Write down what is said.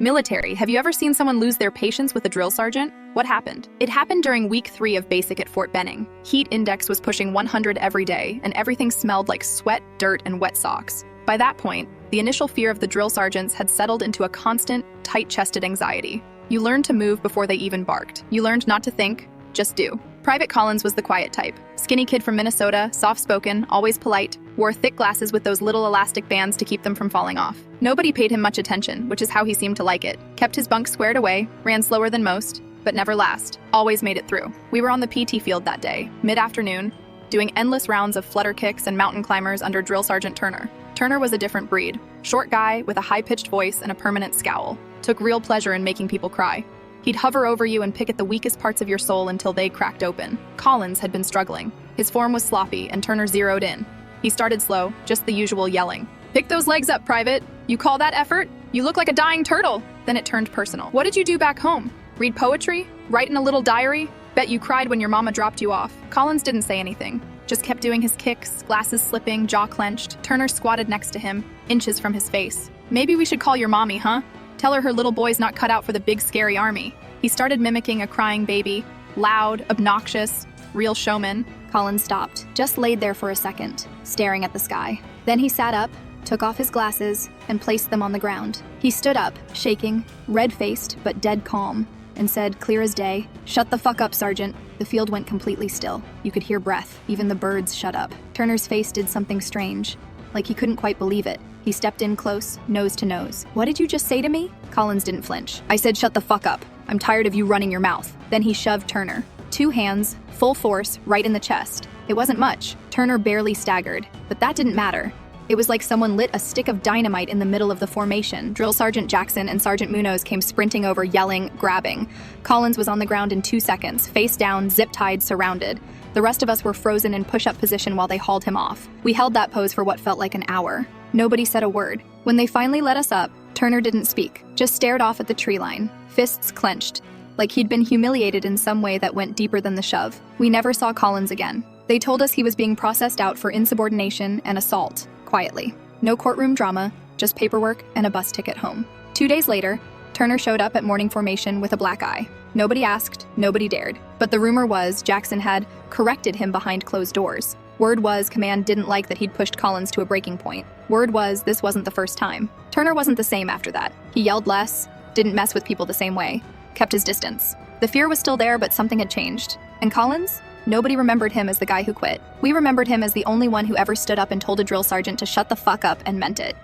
Military. Have you ever seen someone lose their patience with a drill sergeant? What happened? It happened during week 3 of basic at Fort Benning. Heat index was pushing 100 every day, and everything smelled like sweat, dirt, and wet socks. By that point, the initial fear of the drill sergeants had settled into a constant, tight-chested anxiety. You learned to move before they even barked. You learned not to think, just do. Private Collins was the quiet type. Skinny kid from Minnesota, soft-spoken, always polite, wore thick glasses with those little elastic bands to keep them from falling off. Nobody paid him much attention, which is how he seemed to like it. Kept his bunk squared away, ran slower than most, but never last. Always made it through. We were on the PT field that day, mid-afternoon, doing endless rounds of flutter kicks and mountain climbers under Drill Sergeant Turner. Turner was a different breed. Short guy with a high-pitched voice and a permanent scowl. Took real pleasure in making people cry. He'd hover over you and pick at the weakest parts of your soul until they cracked open. Collins had been struggling. His form was sloppy, and Turner zeroed in. He started slow, just the usual yelling. "Pick those legs up, Private. You call that effort? You look like a dying turtle." Then it turned personal. "What did you do back home? Read poetry? Write in a little diary? Bet you cried when your mama dropped you off." Collins didn't say anything. Just kept doing his kicks, glasses slipping, jaw clenched. Turner squatted next to him, inches from his face. "Maybe we should call your mommy, huh? Tell her little boy's not cut out for the big scary army." He started mimicking a crying baby. Loud, obnoxious, real showman. Collins stopped, just laid there for a second, staring at the sky. Then he sat up, took off his glasses, and placed them on the ground. He stood up, shaking, red-faced but dead calm, and said, clear as day, "Shut the fuck up, Sergeant." The field went completely still. You could hear breath. Even the birds shut up. Turner's face did something strange, like he couldn't quite believe it. He stepped in close, nose to nose. "What did you just say to me?" Collins didn't flinch. "I said shut the fuck up. I'm tired of you running your mouth." Then he shoved Turner. 2 hands, full force, right in the chest. It wasn't much. Turner barely staggered, but that didn't matter. It was like someone lit a stick of dynamite in the middle of the formation. Drill Sergeant Jackson and Sergeant Munoz came sprinting over, yelling, grabbing. Collins was on the ground in 2 seconds, face down, zip-tied, surrounded. The rest of us were frozen in push-up position while they hauled him off. We held that pose for what felt like an hour. Nobody said a word. When they finally let us up, Turner didn't speak, just stared off at the tree line, fists clenched, like he'd been humiliated in some way that went deeper than the shove. We never saw Collins again. They told us he was being processed out for insubordination and assault, quietly. No courtroom drama, just paperwork and a bus ticket home. 2 days later, Turner showed up at morning formation with a black eye. Nobody asked, nobody dared. But the rumor was Jackson had corrected him behind closed doors. Word was command didn't like that he'd pushed Collins to a breaking point. Word was this wasn't the first time. Turner wasn't the same after that. He yelled less, didn't mess with people the same way, kept his distance. The fear was still there, but something had changed. And Collins? Nobody remembered him as the guy who quit. We remembered him as the only one who ever stood up and told a drill sergeant to shut the fuck up and meant it.